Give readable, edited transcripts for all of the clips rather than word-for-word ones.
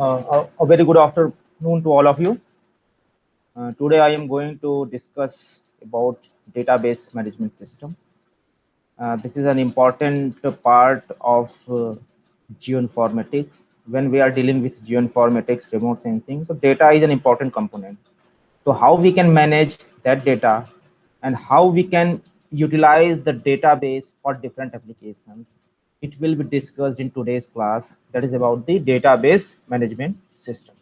A very good afternoon to all of you. Today I am going to discuss about database management system. This is an important part of geoinformatics. When we are dealing with geoinformatics, remote sensing, so data is an important component. So how we can manage that data and how we can utilize the database for different applications, it will be discussed in today's class. That is about the database management system.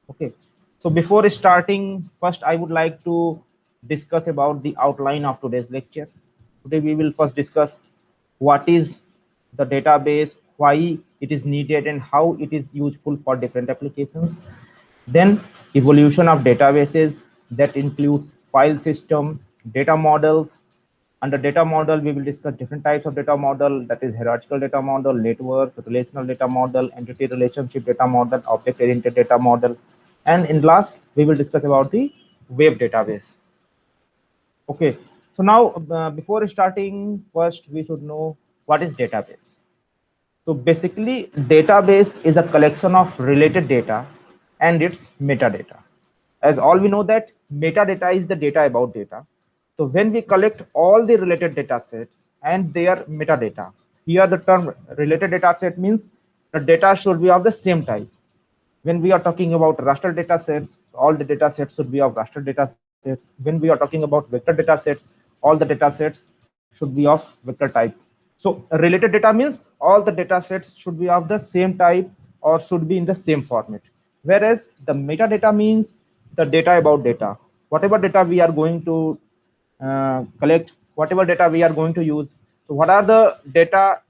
Okay, so before starting, first I would like to discuss about the outline of today's lecture. Today we will first discuss what is the database, why it is needed, and how it is useful for different applications. Then evolution of databases, that includes file system, data models. Under data model, we will discuss different types of data model, that is hierarchical data model, network, relational data model, entity relationship data model, object-oriented data model. And in last, we will discuss about the web database. Okay, so now before starting, first we should know what is database. So basically, database is a collection of related data and its metadata. As all we know that metadata is the data about data. So when we collect all the related data sets and their metadata, here the term related data set means the data should be of the same type. When we are talking about raster data sets, all the data sets should be of raster data sets. When we are talking about vector data sets, all the data sets should be of vector type. So related data means all the data sets should be of the same type or should be in the same format. Whereas the metadata means the data about data. Whatever data we are going to collect, whatever data we are going to use. So what are the data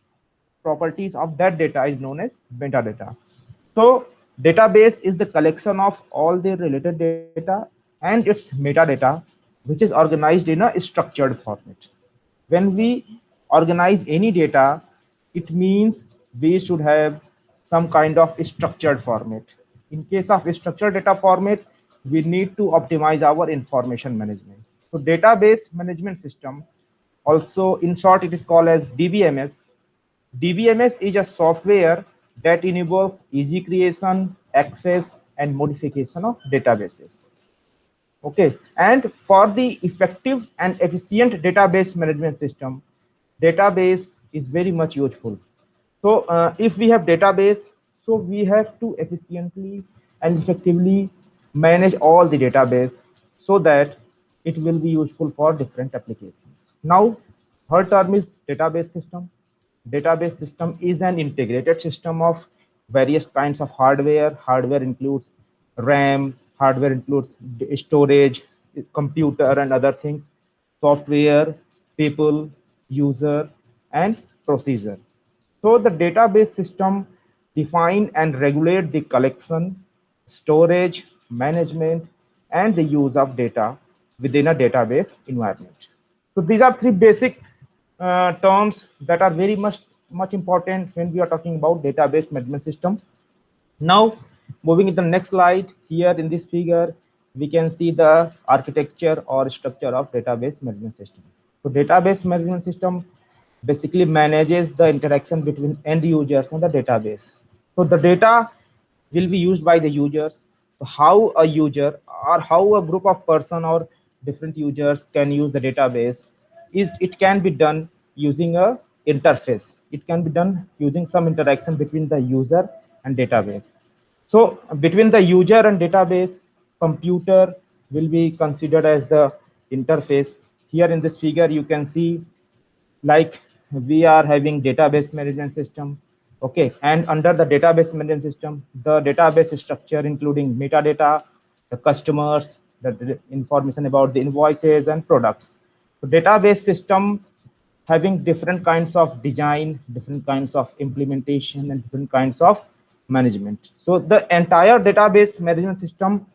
properties of that data is known as metadata. So database is the collection of all the related data and its metadata, which is organized in a structured format. When we organize any data, it means we should have some kind of structured format. In case of structured data format, we need to optimize our information management. So database management system, also in short, it is called as DBMS. DBMS is a software that enables easy creation, access, and modification of databases. Okay, and for the effective and efficient database management system, database is very much useful. So if we have database, so we have to efficiently and effectively manage all the database so that it will be useful for different applications. Now, third term is database system. Database system is an integrated system of various kinds of hardware. Hardware includes RAM, hardware includes storage, computer, and other things, software, people, user, and procedure. So the database system define and regulate the collection, storage, management, and the use of data within a database environment. So these are three basic terms that are very much important when we are talking about database management system. Now, moving to the next slide, here in this figure, we can see the architecture or structure of database management system. So database management system basically manages the interaction between end users and the database. So the data will be used by the users. So how a user or how a group of person or different users can use the database is it can be done using a interface. It can be done using some interaction between the user and database. So between the user and database, computer will be considered as the interface. Here in this figure, you can see like we are having database management system. Okay, and under the database management system, the database structure including metadata, the customers, the information about the invoices and products. So database system having different kinds of design, different kinds of implementation, and different kinds of management. So the entire database management system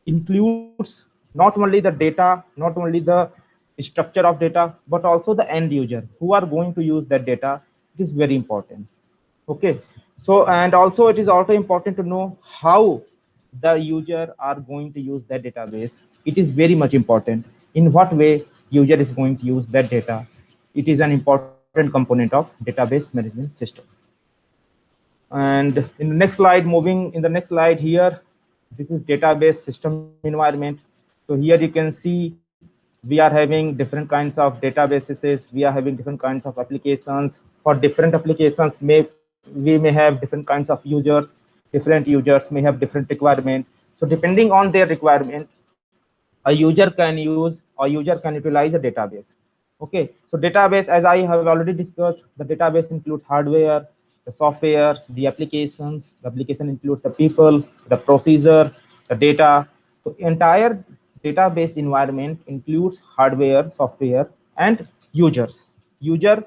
includes not only the data, not only the structure of data, but also the end user who are going to use that data. It is very important. Okay, so and also it is also important to know how the user are going to use that database. It is very much important in what way user is going to use that data. It is an important component of database management system. And in the next slide, moving in the next slide here, this is database system environment. So here you can see we are having different kinds of databases. We are having different kinds of applications. For different applications, we may have different kinds of users. Different users may have different requirements. So depending on their requirement, a user can use or user can utilize a database. Okay, so database, as I have already discussed, the database includes hardware, the software, the applications. The application includes the people, the procedure, the data. So entire database environment includes hardware, software, and users. User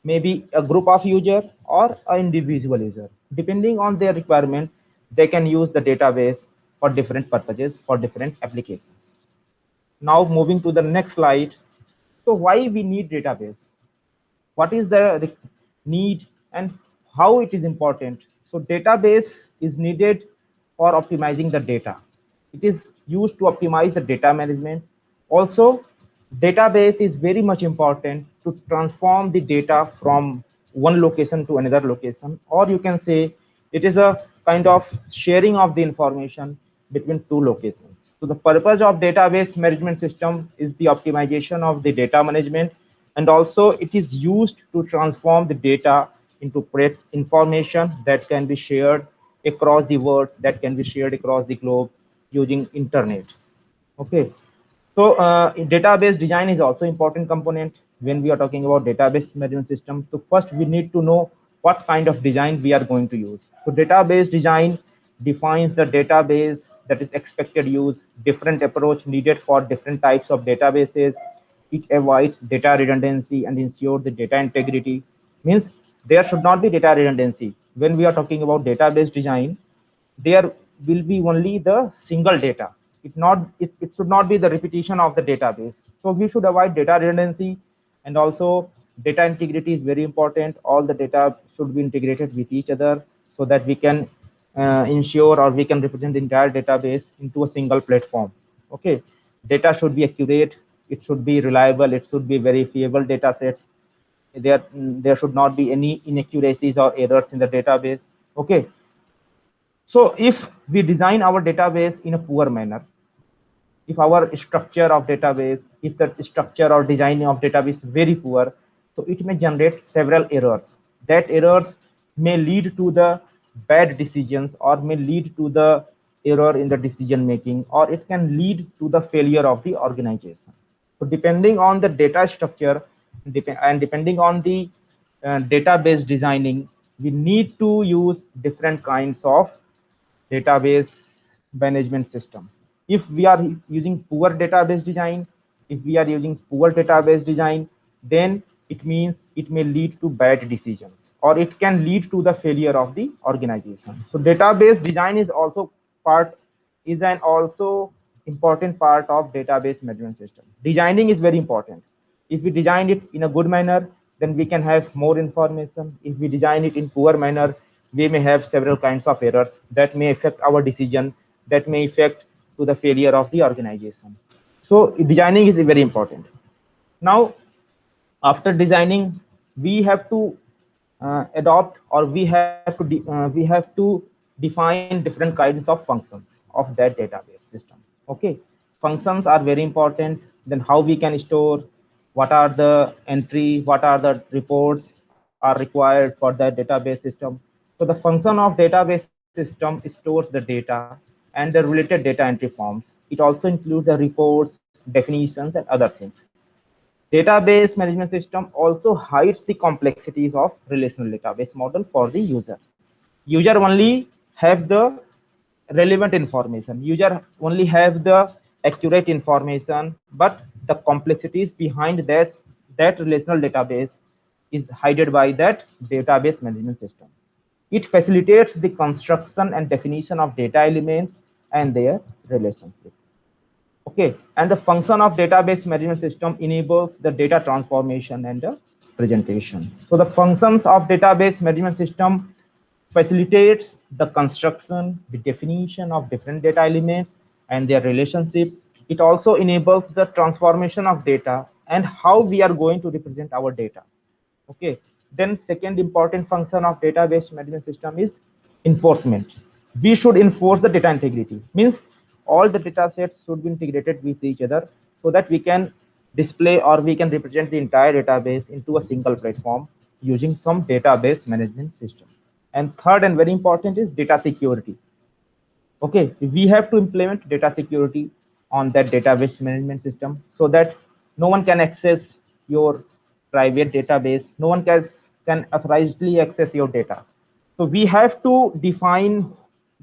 may be a group of user or an individual user. Depending on their requirement, they can use the database for different purposes, for different applications. Now moving to the next slide. So why we need database? What is the need and how it is important? So database is needed for optimizing the data. It is used to optimize the data management. Also, database is very much important to transform the data from one location to another location, or you can say it is a kind of sharing of the information between two locations. So the purpose of database management system is the optimization of the data management, and also it is used to transform the data into information that can be shared across the world, that can be shared across the globe using internet. Okay, so database design is also important component when we are talking about database management system. So first we need to know what kind of design we are going to use. So database design defines the database that is expected use, different approach needed for different types of databases. It avoids data redundancy and ensures the data integrity. Means there should not be data redundancy. When we are talking about database design, there will be only the single data. It should not be the repetition of the database. So we should avoid data redundancy, and also data integrity is very important. All the data should be integrated with each other so that we can ensure or we can represent the entire database into a single platform. Okay, data should be accurate, it should be reliable, it should be verifiable data sets. There should not be any inaccuracies or errors in the database. Okay, so if we design our database in a poor manner, if our structure of database, if the structure or design of database is very poor, so it may generate several errors. That errors may lead to the bad decisions or may lead to the error in the decision making, or it can lead to the failure of the organization. So depending on the data structure and depending on the database designing, we need to use different kinds of database management system. If we are using poor database design, if we are using poor database design, then it means it may lead to bad decisions or it can lead to the failure of the organization. So database design is an also important part of database management system. Designing is very important. If we design it in a good manner, then we can have more information. If we design it in poor manner, we may have several kinds of errors that may affect our decision, that may affect to the failure of the organization. So designing is very important. Now, after designing, we have to adopt, or we have to define different kinds of functions of that database system. Okay, functions are very important. Then how we can store, what are the entry, what are the reports are required for that database system. So the function of database system stores the data and the related data entry forms. It also includes the reports, definitions, and other things. Database management system also hides the complexities of relational database model for the user. User only have the relevant information. User only have the accurate information, but the complexities behind that relational database is hidden by that database management system. It facilitates the construction and definition of data elements and their relationship. Okay, and the function of database management system enables the data transformation and the presentation. So the functions of database management system facilitates the construction, the definition of different data elements and their relationship. It also enables the transformation of data and how we are going to represent our data. Okay, Then second important function of database management system is enforcement. We should enforce the data integrity. Means all the data sets should be integrated with each other so that we can display or we can represent the entire database into a single platform using some database management system. And third and very important is data security. Okay, we have to implement data security on that database management system so that no one can access your private database, no one can authorizedly access your data. So we have to define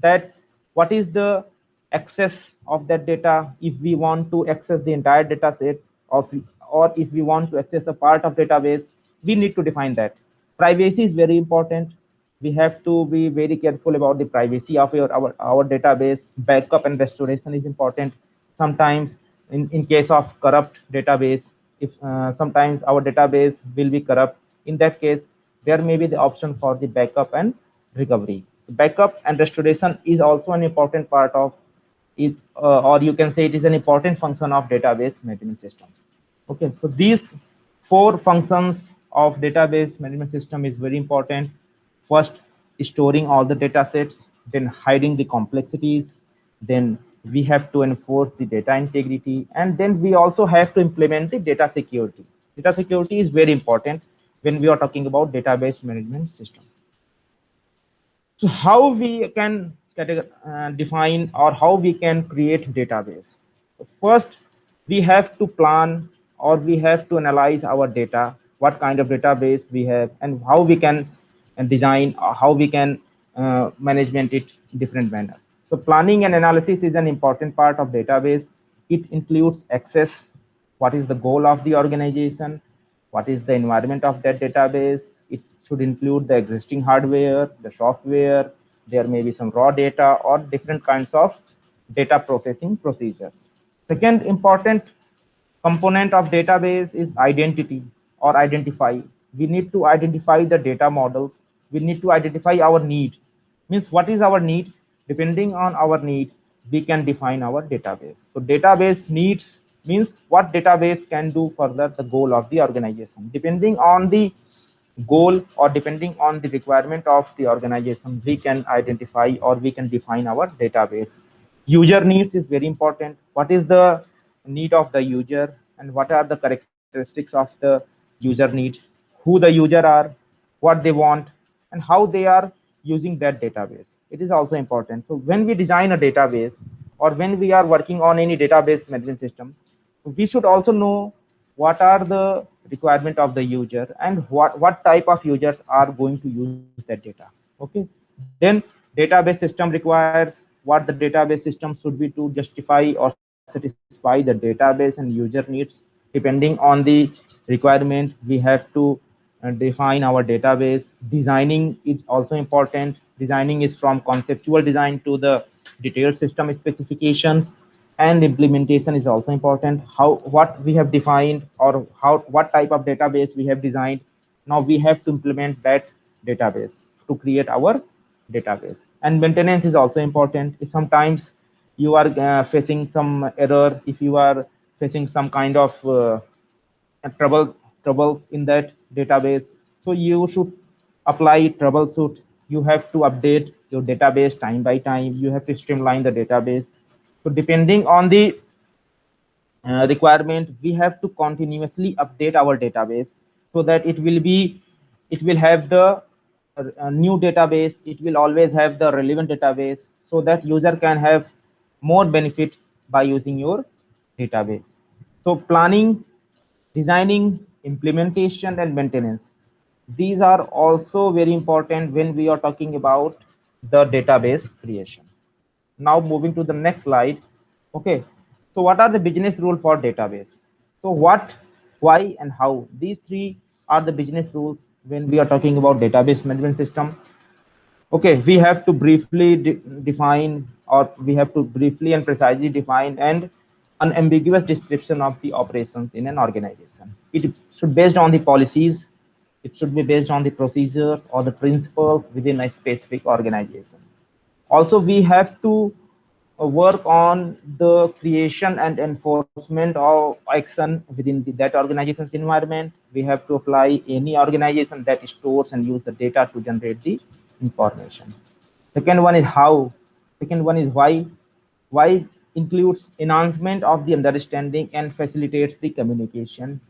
that what is the access of that data. If we want to access the entire data set of, or if we want to access a part of database, we need to define that. Privacy is very important. We have to be very careful about the privacy of our database. Backup and restoration is important. Sometimes in case of corrupt database, if sometimes our database will be corrupt, in that case there may be the option for the backup and recovery. Backup and restoration is also an important part of it, or you can say it is an important function of database management system. Okay, so these four functions of database management system is very important. First, storing all the data sets, then hiding the complexities, then we have to enforce the data integrity, and then we also have to implement the data security. Data security is very important when we are talking about database management system. So how we can define or how we can create database? First, we have to plan or we have to analyze our data, what kind of database we have, and how we can design, how we can management it different manner. So planning and analysis is an important part of database. It includes access, what is the goal of the organization, what is the environment of that database. It should include the existing hardware, the software, there may be some raw data or different kinds of data processing procedures. Second important component of database is identity or identify. We need to identify the data models. We need to identify our need. Means what is our need? Depending on our need, we can define our database. So database needs means what database can do further the goal of the organization. Depending on the goal or depending on the requirement of the organization, we can identify or we can define our database. User needs is very important. What is the need of the user and what are the characteristics of the user need, who the user are, what they want, and how they are using that database. It is also important. So when we design a database or when we are working on any database management system, we should also know what are the requirement of the user and what type of users are going to use that data. Okay, then database system requires what the database system should be to justify or satisfy the database and user needs. Depending on the requirement, we have to define our database. Designing is also important. Designing is from conceptual design to the detailed system specifications, and implementation is also important. How what we have defined or how what type of database we have designed, now we have to implement that database to create our database. And maintenance is also important. If sometimes you are facing some error, if you are facing some kind of troubles in that database, so you should apply troubleshoot. You have to update your database time by time. You have to streamline the database. So depending on the requirement, we have to continuously update our database so that it will have the new database. It will always have the relevant database so that user can have more benefit by using your database. So planning, designing, implementation, and maintenance, these are also very important when we are talking about the database creation. Now moving to the next slide. Okay, so what are the business rules for database? So what, why, and how, these three are the business rules when we are talking about database management system. Okay, we have to briefly define, or we have to briefly and precisely define and unambiguous description of the operations in an organization. It should be based on the policies, it should be based on the procedures or the principles within a specific organization. Also, we have to work on the creation and enforcement of action within that organization's environment. We have to apply any organization that stores and use the data to generate the information. Second one is how. Second one is why. Why includes enhancement of the understanding and facilitates the communication.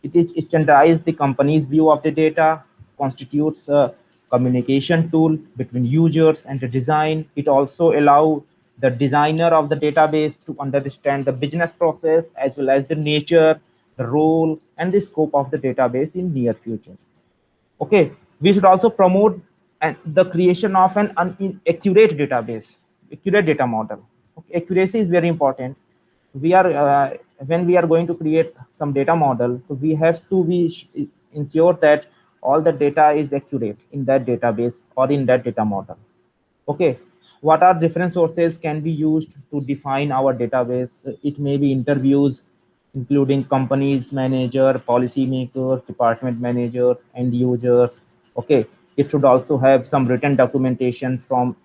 It is standardized the company's view of the data, constitutes a communication tool between users and the design. It also allows the designer of the database to understand the business process as well as the nature, the role, and the scope of the database in near future. Okay, we should also promote the creation of an accurate database, accurate data model. Okay, accuracy is very important. We are when we are going to create some data model, so we have to be ensure that all the data is accurate in that database or in that data model. Okay, what are different sources can be used to define our database? It may be interviews including companies manager, policy makers, department managers, end users. Okay, it should also have some written documentation from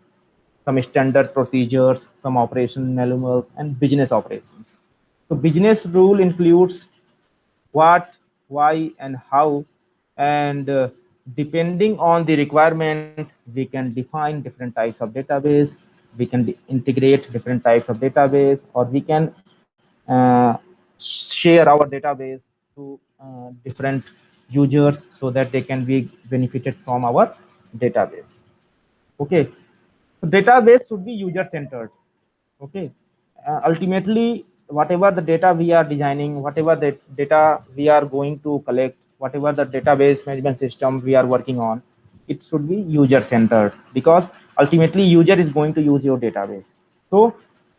some standard procedures, some operation manuals, and business operations. So business rule includes what, why, and how, and depending on the requirement, we can define different types of database. We can integrate different types of database, or we can share our database to different users so that they can be benefited from our database. Okay, so database should be user centered. Okay, ultimately whatever the data we are designing, whatever the data we are going to collect, whatever the database management system we are working on, it should be user centered, because ultimately user is going to use your database. So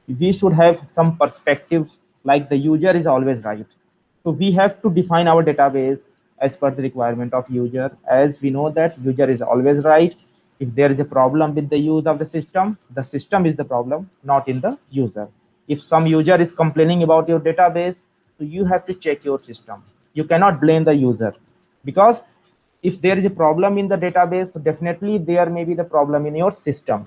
we should have some perspectives, like the user is always right. So we have to define our database as per the requirement of user, as we know that user is always right. If there is a problem with the use of the system is the problem, not in the user. If some user is complaining about your database, so you have to check your system. You cannot blame the user, because if there is a problem in the database, so definitely there may be the problem in your system.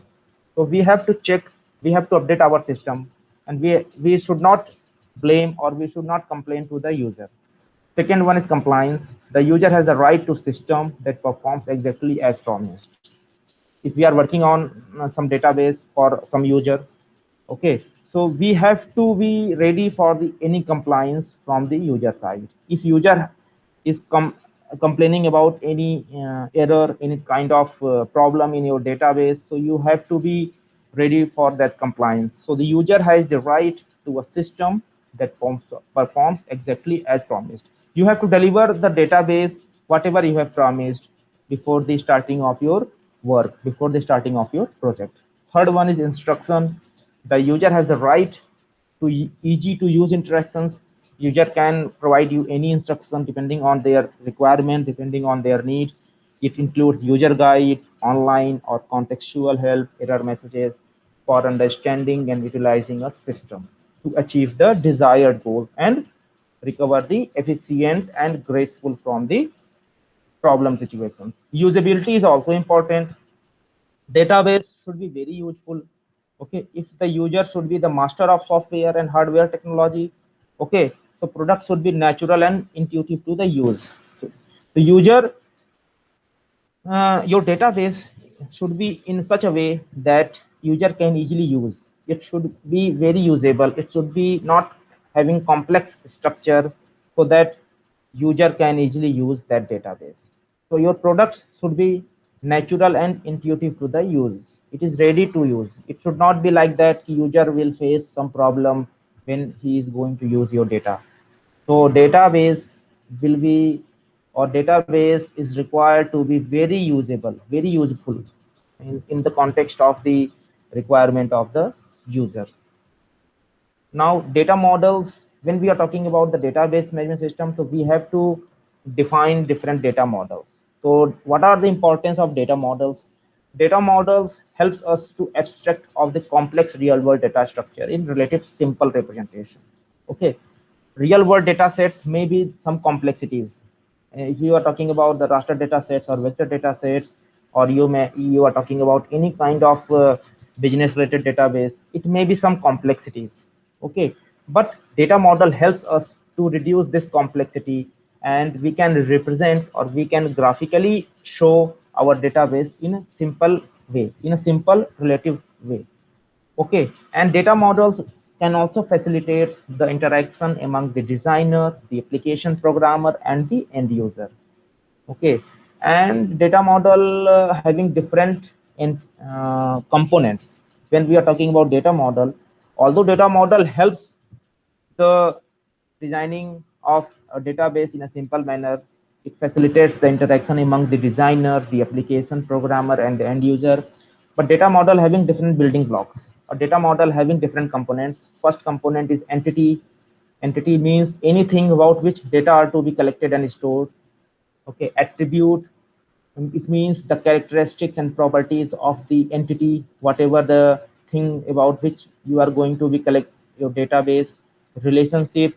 So we have to check, we have to update our system, and we should not blame or we should not complain to the user. Second one is compliance. The user has the right to system that performs exactly as promised. If we are working on some database for some user, okay, so we have to be ready for the any compliance from the user side. If user is complaining about any error, any kind of problem in your database, so you have to be ready for that compliance. So the user has the right to a system that performs exactly as promised. You have to deliver the database whatever you have promised before the starting of your work, before the starting of your project. Third one is instruction. The user has the right to easy to use interactions. User can provide you any instruction depending on their requirement, depending on their need. It includes user guide, online or contextual help, error messages for understanding and utilizing a system to achieve the desired goal and recover the efficient and graceful from the problem situations. Usability is also important. Database should be very useful. Okay, if the user should be the master of software and hardware technology, okay, so product should be natural and intuitive to the use. So the user, your database should be in such a way that user can easily use. It should be very usable. It should be not having complex structure, so that user can easily use that database. So your products should be natural and intuitive to the use. It is ready to use. It should not be like that user will face some problem when he is going to use your data. So database will be, or database is required to be very usable, very useful in the context of the requirement of the user. Now data models, when we are talking about the database management system, so we have to define different data models. So what are the importance of data models? Data models helps us to abstract of the complex real world data structure in relative simple representation. Okay, real world data sets may be some complexities. If you are talking about the raster data sets or vector data sets, or you are talking about any kind of business related database, it may be some complexities. Okay, but data model helps us to reduce this complexity, and we can represent or we can graphically show our database in a simple way, in a simple relative way. Okay, and data models can also facilitate the interaction among the designer, the application programmer, and the end user. Okay, and data model having different components. When we are talking about data model, although data model helps the designing of a database in a simple manner, it facilitates the interaction among the designer, the application programmer, and the end user. But data model having different building blocks, a data model having different components. First component is entity. Entity means anything about which data are to be collected and stored. Okay, attribute, it means the characteristics and properties of the entity, whatever the thing about which you are going to be collect your database. Relationship,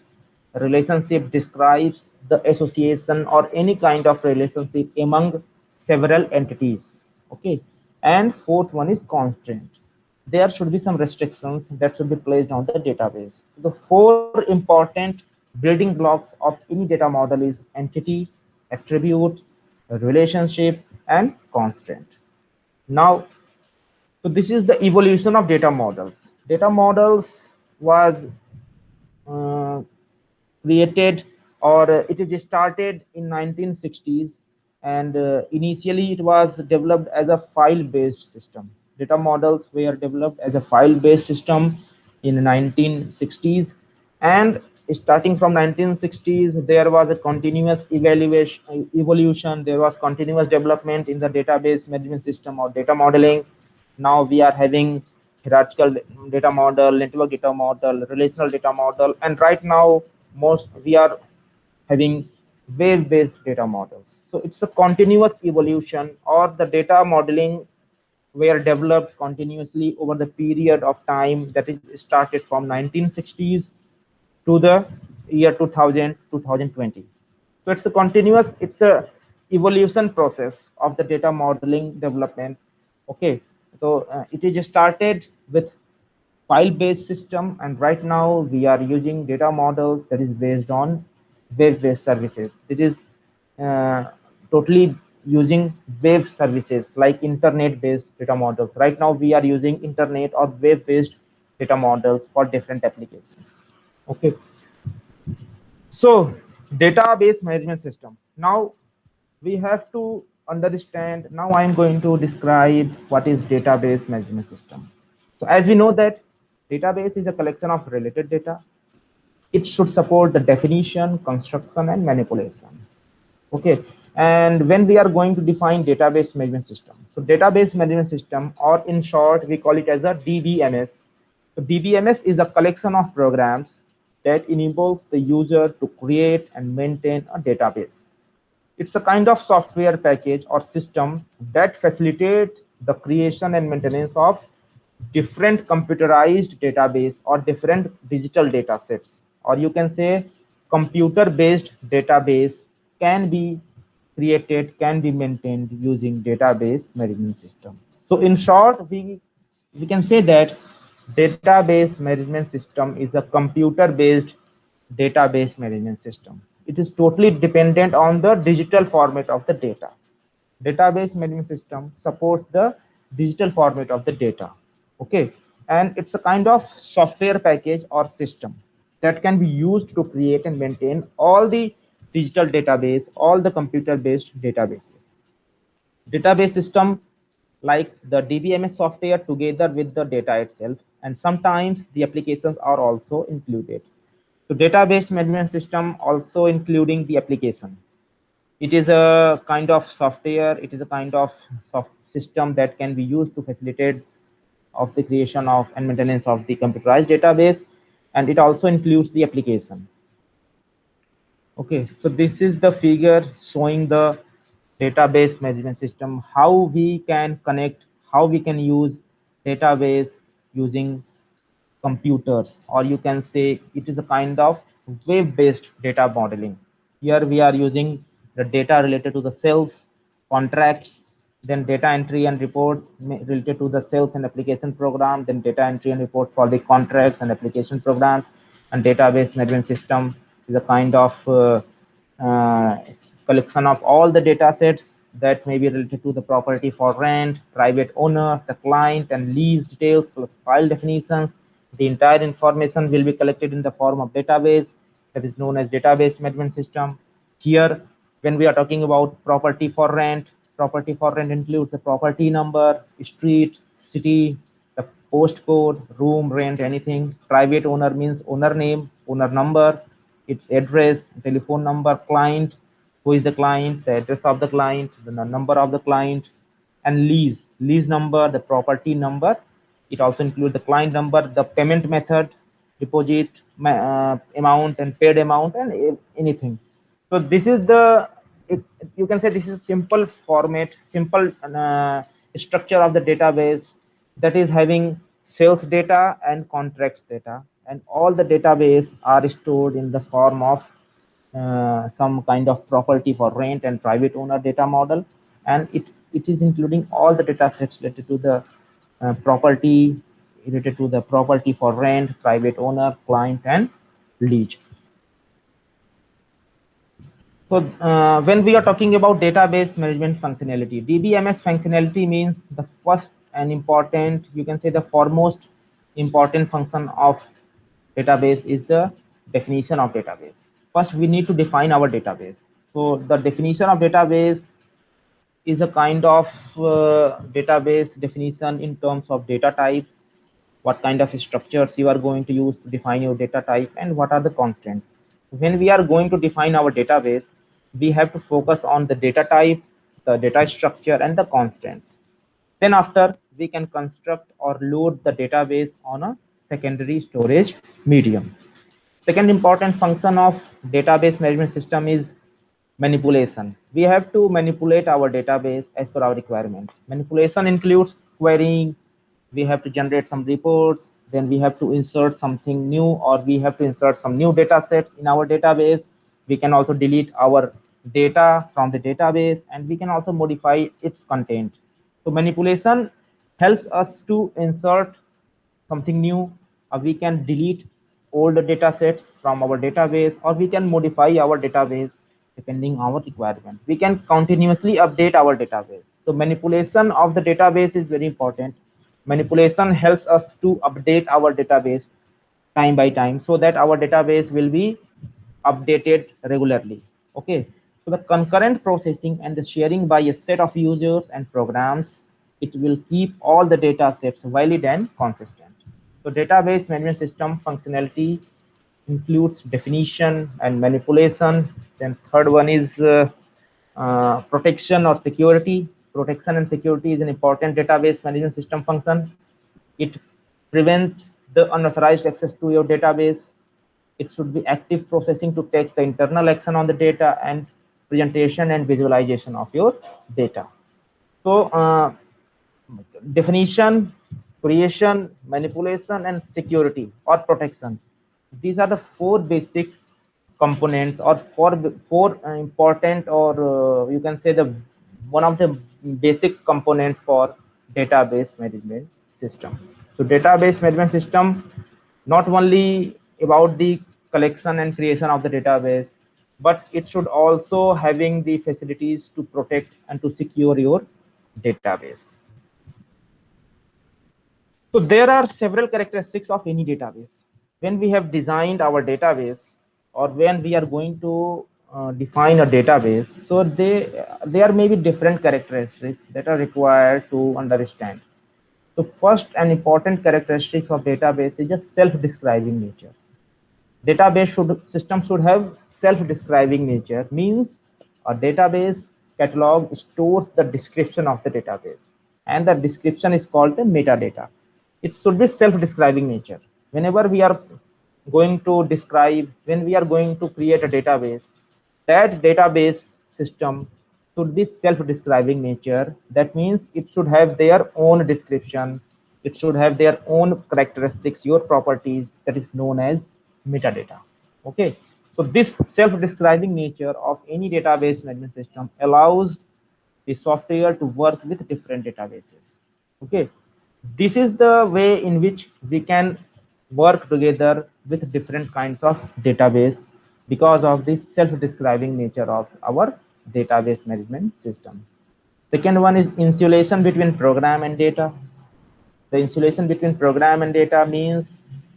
relationship describes the association or any kind of relationship among several entities. Okay, and fourth one is constraint. There should be some restrictions that should be placed on the database. The four important building blocks of any data model is entity, attribute, relationship, and constraint. Now, so this is the evolution of data models. Data models was uh, created, or it is started in 1960s, and initially it was developed as a file based system. Data models were developed as a file based system in 1960s, and starting from 1960s there was a continuous evolution, there was continuous development in the database management system or data modeling. Now we are having hierarchical data model, network data model, relational data model, and right now most we are having wave based data models. So it's a continuous evolution, or the data modeling were developed continuously over the period of time that is started from 1960s to the year 2000 2020. So it's a continuous, it's a evolution process of the data modeling development. Okay, so it is started with file based system, and right now we are using data models that is based on web based services. It is uh, totally using web services like internet based data models. Right now we are using internet or web based data models for different applications. Okay, so database management system. Now we have to understand, now I am going to describe what is database management system. So as we know that database is a collection of related data. It should support the definition, construction, and manipulation. Okay, and when we are going to define database management system, so database management system, or in short we call it as a DBMS. So DBMS is a collection of programs that enables the user to create and maintain a database. It's a kind of software package or system that facilitates the creation and maintenance of different computerized database or different digital data sets, or you can say computer based database can be created, can be maintained using database management system. So in short, we can say that database management system is a computer based database management system. It is totally dependent on the digital format of the data. Database management system supports the digital format of the data. Okay, and it's a kind of software package or system that can be used to create and maintain all the digital database, all the computer based databases. Database system like the DBMS software together with the data itself, and sometimes the applications are also included. So database management system also including the application. It is a kind of software, it is a kind of soft system that can be used to facilitate of the creation of and maintenance of the computerized database, and it also includes the application. Okay, so this is the figure showing the database management system, how we can connect, how we can use database using computers, or you can say it is a kind of web-based data modeling. Here we are using the data related to the sales, contracts, then data entry and reports related to the sales and application program, then data entry and report for the contracts and application programs, and database management system is a kind of collection of all the data sets that may be related to the property for rent, private owner, the client, and lease details plus file definitions. The entire information will be collected in the form of database that is known as database management system. Here, when we are talking about property for rent includes the property number, street, city, the postcode, room, rent, anything. Private owner means owner name, owner number, its address, telephone number, client, who is the client, the address of the client, the number of the client, and lease number, the property number. It also includes the client number, the payment method, deposit amount, and paid amount, and anything. So this is the, you can say this is simple format, simple structure of the database that is having sales data and contracts data, and all the database are stored in the form of some kind of property for rent and private owner data model, and it is including all the data sets related to the property, related to the property for rent, private owner, client, and lease. So when we are talking about database management functionality, DBMS functionality means the first and important, you can say the foremost important function of database is the definition of database. First, we need to define our database. So the definition of database is a kind of database definition in terms of data types, what kind of structures you are going to use to define your data type, and what are the constants. When we are going to define our database, we have to focus on the data type, the data structure, and the constants. Then after, we can construct or load the database on a secondary storage medium. Second important function of database management system is manipulation. We have to manipulate our database as per our requirement. Manipulation includes querying, we have to generate some reports, then we have to insert something new, or we have to insert some new data sets in our database. We can also delete our data from the database, and we can also modify its content. So manipulation helps us to insert something new, or we can delete old data sets from our database, or we can modify our database depending on our requirement. We can continuously update our database. So manipulation of the database is very important. Manipulation helps us to update our database time by time so that our database will be updated regularly. Okay, so the concurrent processing and the sharing by a set of users and programs, it will keep all the data sets valid and consistent. So database management system functionality includes definition and manipulation. Then third one is protection or security. Protection and security is an important database management system function. It prevents the unauthorized access to your database. It should be active processing to take the internal action on the data, and presentation and visualization of your data. So definition, creation, manipulation, and security or protection. These are the four basic components, or four important, or you can say the one of the basic component for database management system. So database management system not only about the collection and creation of the database, but it should also having the facilities to protect and to secure your database. So there are several characteristics of any database. When we have designed our database, or when we are going to define a database, so there may be different characteristics that are required to understand. So first and important characteristics of database is just self-describing nature. System should have self-describing nature, means a database catalog stores the description of the database, and the description is called the metadata. It should be self-describing nature. Whenever we are going to describe, when we are going to create a database, that database system should be self-describing nature. That means it should have their own description, it should have their own characteristics, your properties, that is known as metadata. Okay, so this self-describing nature of any database management system allows the software to work with different databases. Okay, this is the way in which we can work together with different kinds of database because of the self-describing nature of our database management system. Second one is insulation between program and data. The insulation between program and data means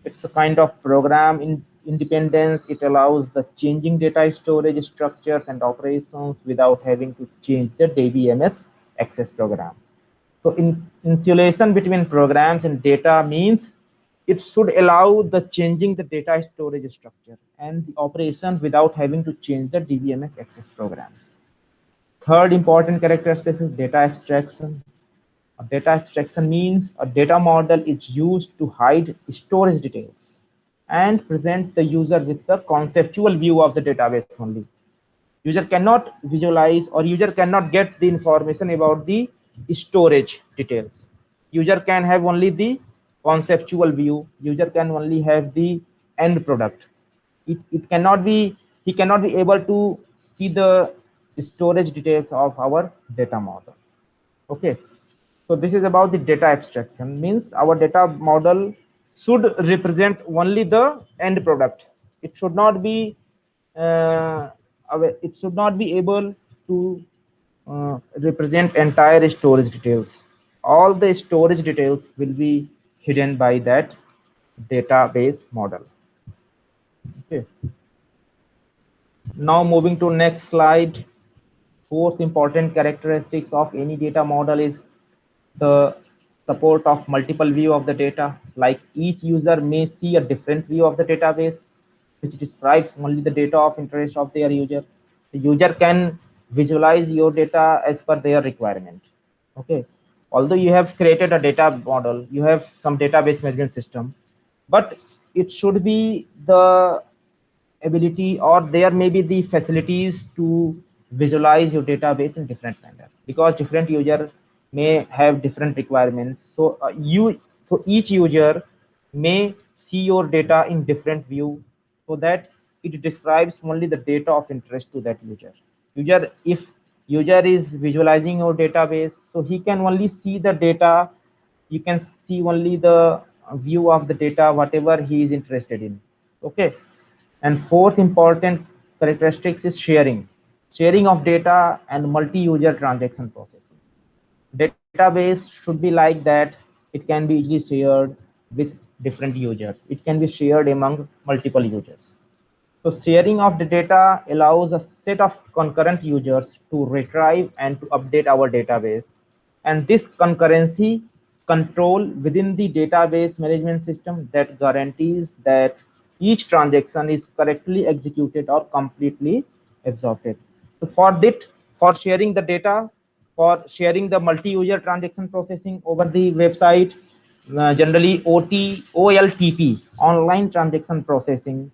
it's a kind of program independence. It allows the changing data storage structures and operations without having to change the DBMS access program. So insulation between programs and data means it should allow the changing the data storage structure and the operation without having to change the DBMS access program. Third important characteristic is data abstraction. A data abstraction means a data model is used to hide storage details and present the user with the conceptual view of the database only. User cannot visualize or user cannot get the information about the storage details. User can have only the conceptual view. User can only have the end product. It cannot be, he cannot be able to see the storage details of our data model. Okay, so this is about the data abstraction, means our data model should represent only the end product. It should not be it should not be able to represent entire storage details. All the storage details will be hidden by that database model. Okay, now moving to next slide. Fourth important characteristics of any data model is the support of multiple view of the data. Like each user may see a different view of the database, which describes only the data of interest of their user. The user can visualize your data as per their requirement. Okay, although you have created a data model, you have some database management system, but it should be the ability, or there may be the facilities to visualize your database in different manner, because different user may have different requirements. So so each user may see your data in different view, so that it describes only the data of interest to that user. If user is visualizing your database, so he can only see the data, you can see only the view of the data whatever he is interested in. Okay, and fourth important characteristics is sharing of data and multi-user transaction processing. Database should be like that. It can be easily shared with different users. It can be shared among multiple users. So sharing of the data allows a set of concurrent users to retrieve and to update our database. And this concurrency control within the database management system that guarantees that each transaction is correctly executed or completely exhausted. So for sharing the data, for sharing the multi-user transaction processing over the website, generally OLTP, online transaction processing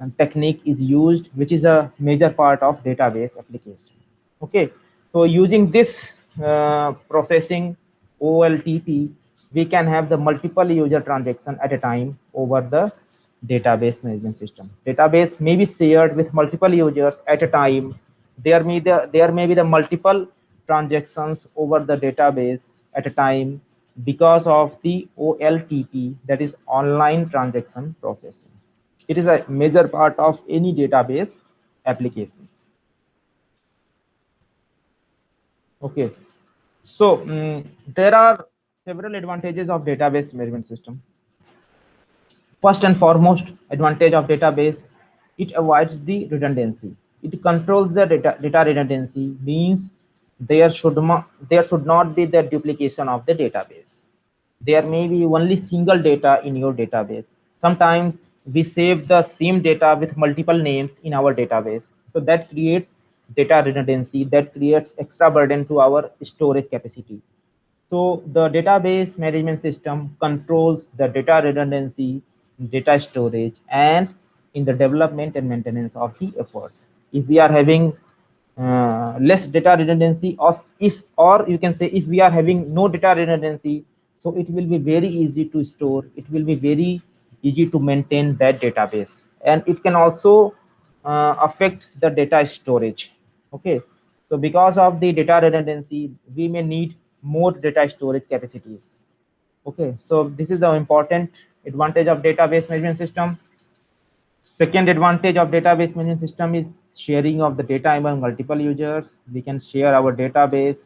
and technique is used, which is a major part of database application. Okay, so using this processing OLTP, we can have the multiple user transaction at a time over the database management system. Database may be shared with multiple users at a time. There may be the multiple transactions over the database at a time because of the OLTP, that is online transaction processing. It is a major part of any database applications. Okay, so there are several advantages of database management system. First and foremost advantage of database, it avoids the redundancy. It controls the data redundancy, means there should not be the duplication of the database. There may be only single data in your database. Sometimes we save the same data with multiple names in our database, so that creates data redundancy, that creates extra burden to our storage capacity. So the database management system controls the data redundancy, data storage, and in the development and maintenance of the efforts. If we are having less data redundancy of if, or you can say if we are having no data redundancy, so it will be very easy to store, it will be very easy to maintain that database, and it can also affect the data storage. Okay, So because of the data redundancy, we may need more data storage capacities. Okay, so this is the important advantage of database management system. Second advantage of database management system is sharing of the data among multiple users. We can share our database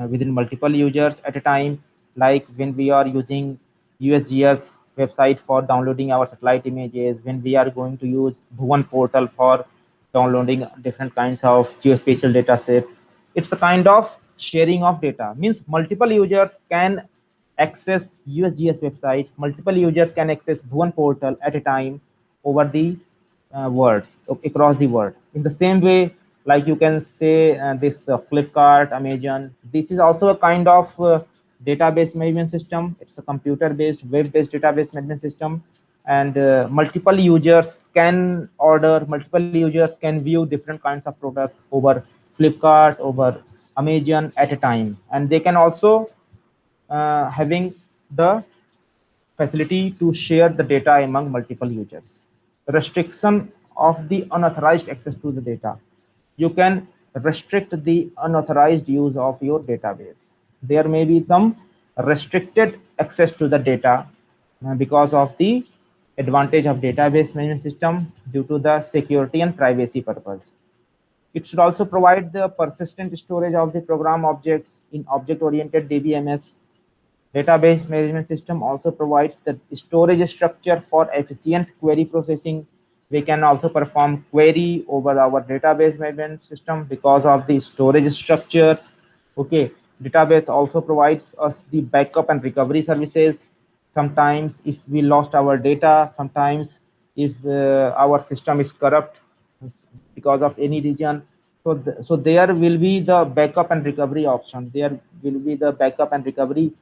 within multiple users at a time, like when we are using USGS website for downloading our satellite images, when we are going to use Bhuvan portal for downloading different kinds of geospatial data sets. It's a kind of sharing of data, means multiple users can access USGS website, multiple users can access Bhuvan portal at a time over the world, across the world. In the same way, like you can say this Flipkart, Amazon, this is also a kind of database management system. It's a computer-based, web-based database management system, and multiple users can order, multiple users can view different kinds of products over Flipkart, over Amazon at a time, and they can also having the facility to share the data among multiple users. Restriction of the unauthorized access to the data. You can restrict the unauthorized use of your database. There may be some restricted access to the data because of the advantage of database management system due to the security and privacy purpose. It should also provide the persistent storage of the program objects in object-oriented DBMS. Database management system also provides the storage structure for efficient query processing. We can also perform query over our database management system because of the storage structure. Okay, database also provides us the backup and recovery services. Sometimes if we lost our data, sometimes if our system is corrupt because of any region, so there will be the backup and recovery option. There will be the backup and recovery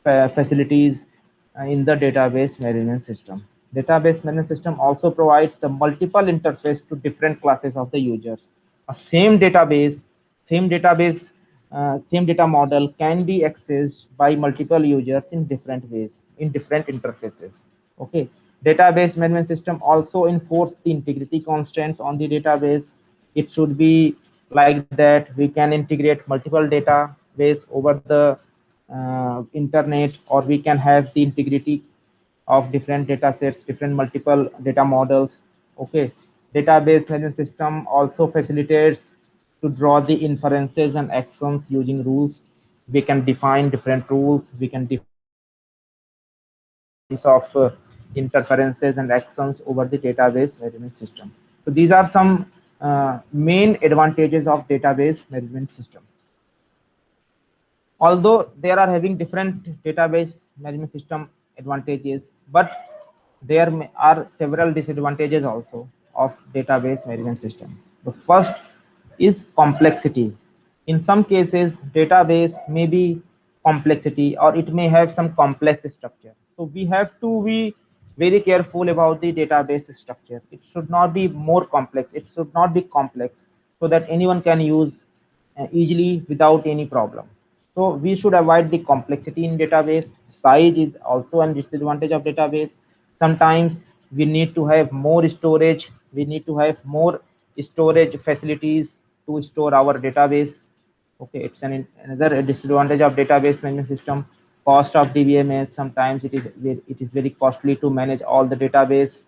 facilities in the database management system. Database management system also provides the multiple interface to different classes of the users. A same database, same data model can be accessed by multiple users in different ways, in different interfaces. Okay, database management system also enforce the integrity constraints on the database. It should be like that we can integrate multiple database over the internet, or we can have the integrity of different data sets, different multiple data models. Okay, database management system also facilitates to draw the inferences and actions using rules. We can define different rules, we can define different kinds of interferences and actions over the database management system. So these are some main advantages of database management system. Although there are having different database management system advantages, but are several disadvantages also of database management system. The first is complexity. In some cases, database may be complexity, or it may have some complex structure. So we have to be very careful about the database structure. It should not be more complex. It should not be complex, so that anyone can use easily without any problem. So we should avoid the complexity in database. Size is also a disadvantage of database. Sometimes we need to have more storage. We need to have more storage facilities to store our database. Okay, it's another disadvantage of database management system. Cost of DBMS. Sometimes it is very costly to manage all the database.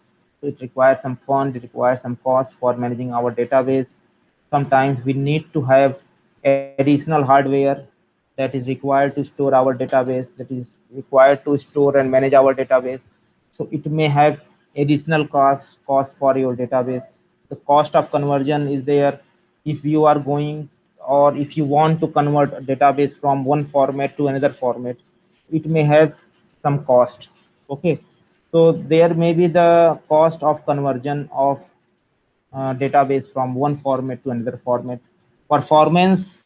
So it requires some fund. It requires some cost for managing our database. Sometimes we need to have additional hardware that is required to store our database, that is required to store and manage our database. So it may have additional cost for your database. The cost of conversion is there. If you are going, or if you want to convert a database from one format to another format, it may have some cost. Okay, so there may be the cost of conversion of database from one format to another format. Performance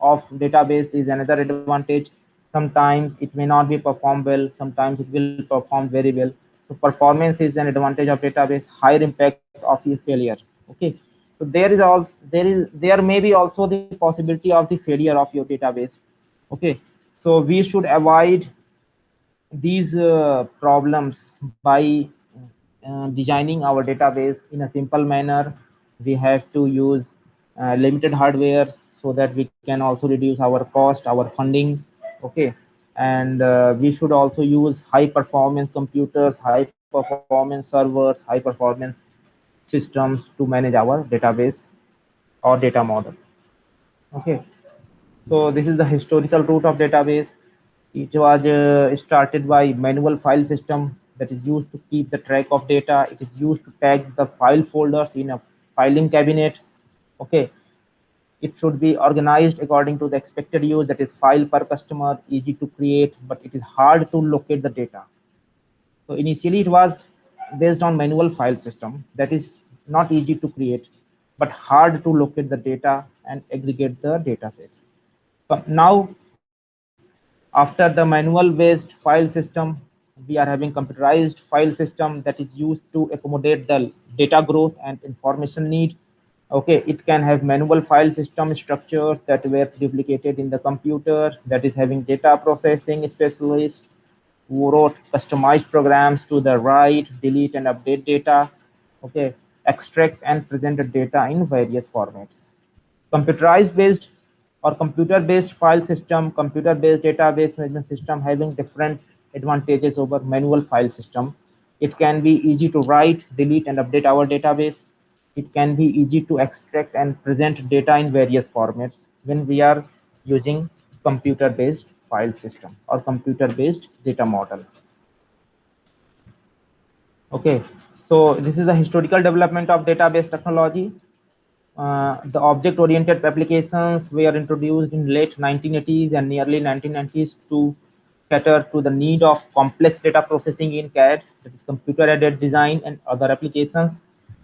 of database is another advantage. Sometimes it may not be performed well, sometimes it will perform very well. So performance is an advantage of database. Higher impact of your failure. Okay, so there may be also the possibility of the failure of your database. Okay, so we should avoid these problems by designing our database in a simple manner. We have to use limited hardware. so that we can also reduce our cost, our funding. Okay, and we should also use high performance computers, high performance servers, high performance systems to manage our database or data model. Okay, so this is the historical root of database. It was started by manual file system that is used to keep the track of data. It is used to tag the file folders in a filing cabinet. Okay, it should be organized according to the expected use, that is file per customer, easy to create, but it is hard to locate the data. So initially it was based on manual file system that is not easy to create, but hard to locate the data and aggregate the data sets. But now, after the manual based file system, we are having computerized file system that is used to accommodate the data growth and information need. Okay, it can have manual file system structures that were duplicated in the computer, that is having data processing specialists who wrote customized programs to the write, delete, and update data. Okay, extract and present the data in various formats. Computerized based or computer based file system, computer based database management system having different advantages over manual file system. It can be easy to write, delete, and update our database. It can be easy to extract and present data in various formats when we are using computer based file system or computer based data model. Okay, so this is the historical development of database technology. The object-oriented applications were introduced in late 1980s and nearly 1990s to cater to the need of complex data processing in CAD, that is computer-aided design, and other applications.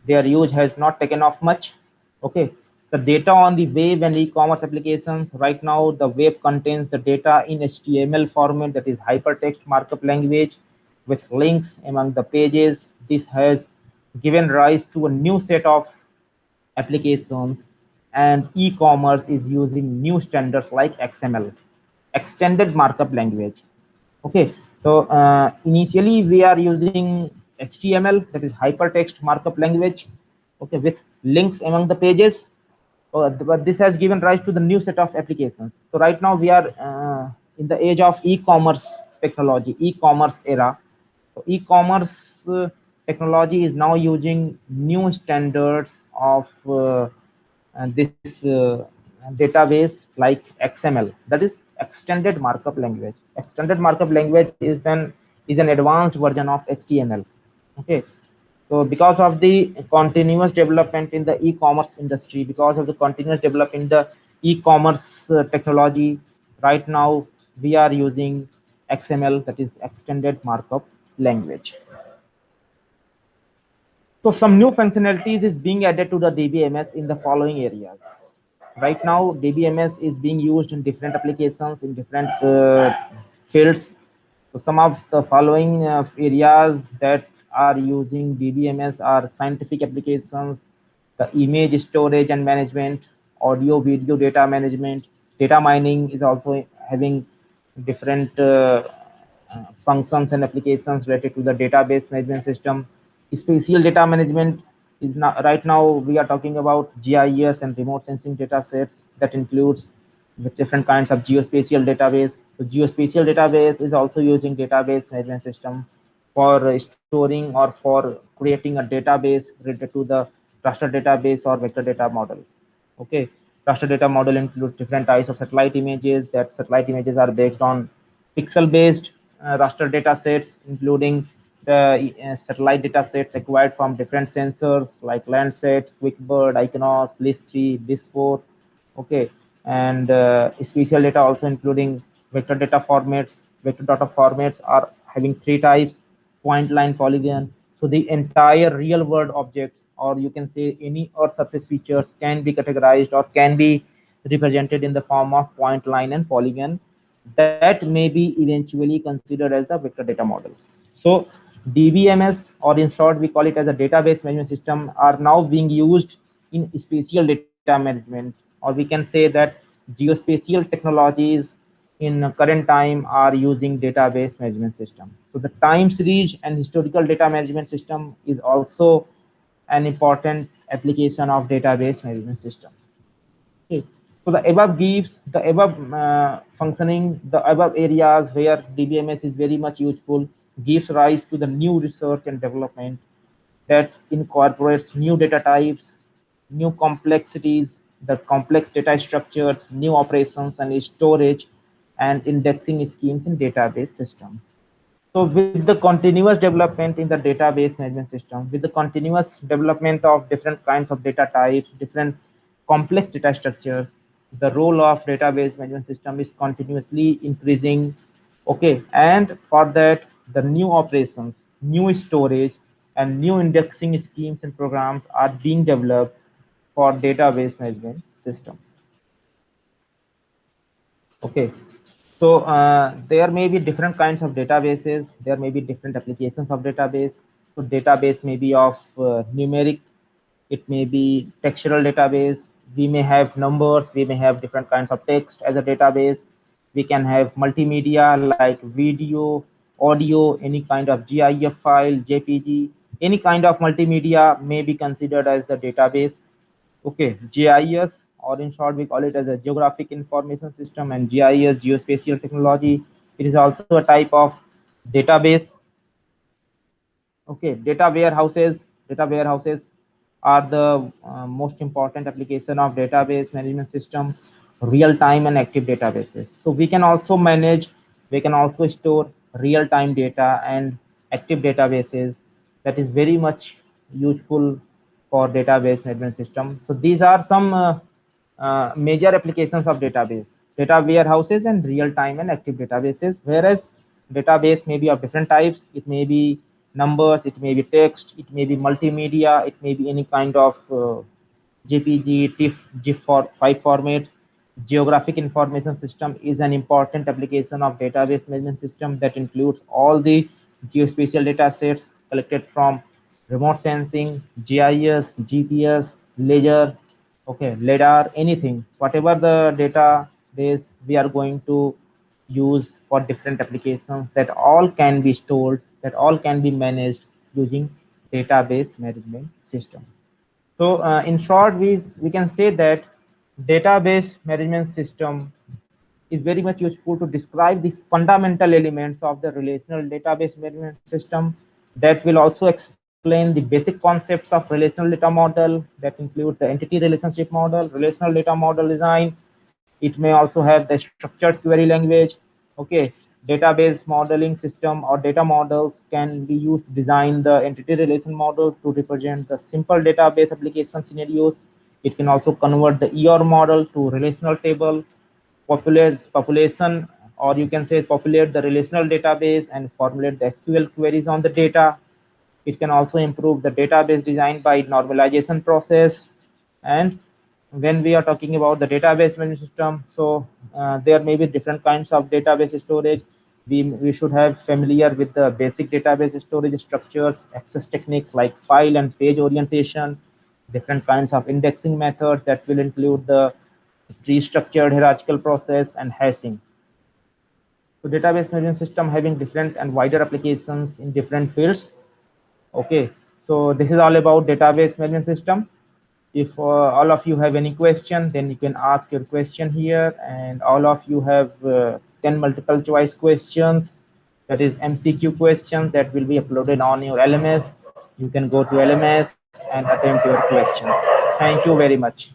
Their use has not taken off much. Okay, the data on the web and e-commerce applications. Right now, the web contains the data in HTML format, that is hypertext markup language, with links among the pages. This has given rise to a new set of applications, and e-commerce is using new standards like XML, extended markup language. Okay, so initially we are using HTML, that is hypertext markup language, okay, with links among the pages. But this has given rise to the new set of applications. So right now we are in the age of e-commerce technology, e-commerce era. So e-commerce technology is now using new standards of this database like XML, that is extended markup language. Extended markup language is an advanced version of HTML. Okay, so because of the continuous development in the e-commerce industry, because of the continuous development in the e-commerce technology, right now we are using XML, that is extended markup language. So some new functionalities is being added to the DBMS in the following areas. Right now, DBMS is being used in different applications in different fields. So some of the following areas that are using DBMS are scientific applications, the image storage and management, audio video data management, data mining is also having different functions and applications related to the database management system. Spatial data management is not, right now we are talking about GIS and remote sensing data sets that includes with different kinds of geospatial database. So geospatial database is also using database management system for storing or for creating a database related to the raster database or vector data model. Okay, raster data model includes different types of satellite images. That satellite images are based on pixel based raster data sets, including the satellite data sets acquired from different sensors like Landsat, QuickBird, Iconos, List3, List4. Okay, and spatial data also including vector data formats. Vector data formats are having three types: point, line, polygon. So the entire real world objects, or you can say any earth surface features, can be categorized or can be represented in the form of point, line, and polygon that may be eventually considered as the vector data model. So DBMS, or in short we call it as a database management system, are now being used in spatial data management, or we can say that geospatial technologies in current time are using database management system. So the time series and historical data management system is also an important application of database management system. Okay. So the above gives the above functioning, the above areas where DBMS is very much useful, gives rise to the new research and development that incorporates new data types, new complexities, the complex data structures, new operations and storage and indexing schemes in database system. So with the continuous development in the database management system, with the continuous development of different kinds of data types, different complex data structures, the role of database management system is continuously increasing. Okay, and for that, the new operations, new storage, and new indexing schemes and programs are being developed for database management system. Okay, so there may be different kinds of databases. There may be different applications of database. So database may be of numeric. It may be textual database. We may have numbers. We may have different kinds of text as a database. We can have multimedia like video, audio, any kind of GIF file, JPG, any kind of multimedia may be considered as the database. Okay, GIS, or in short, we call it as a geographic information system, and GIS, geospatial technology. It is also a type of database. Okay, data warehouses. Data warehouses are the most important application of database management system, real-time and active databases. So we can also manage, we can also store real-time data and active databases. That is very much useful for database management system. So these are some major applications of database, data warehouses and real-time and active databases. Whereas database may be of different types. It may be numbers, it may be text, it may be multimedia, it may be any kind of JPG, TIFF, GIF for file format. Geographic information system is an important application of database management system that includes all the geospatial data sets collected from remote sensing, GIS, GPS, ledger, okay, LiDAR, anything, whatever the database we are going to use for different applications, that all can be stored, that all can be managed using database management system. So in short, we can say that database management system is very much useful to describe the fundamental elements of the relational database management system. That will also explain the basic concepts of relational data model, that include the entity relationship model, relational data model design. It may also have the structured query language. Okay, database modeling system or data models can be used to design the entity relation model to represent the simple database application scenarios. It can also convert the ER model to relational table, population, or you can say populate the relational database and formulate the SQL queries on the data. It can also improve the database design by normalization process. And when we are talking about the database management system, so there may be different kinds of database storage. We should have familiar with the basic database storage structures, access techniques like file and page orientation, different kinds of indexing methods that will include the tree-structured hierarchical process and hashing. So database management system having different and wider applications in different fields. Okay, so this is all about database management system. If all of you have any question, then you can ask your question here, and all of you have 10 multiple choice questions, that is MCQ questions, that will be uploaded on your LMS. You can go to LMS and attempt your questions. Thank you very much.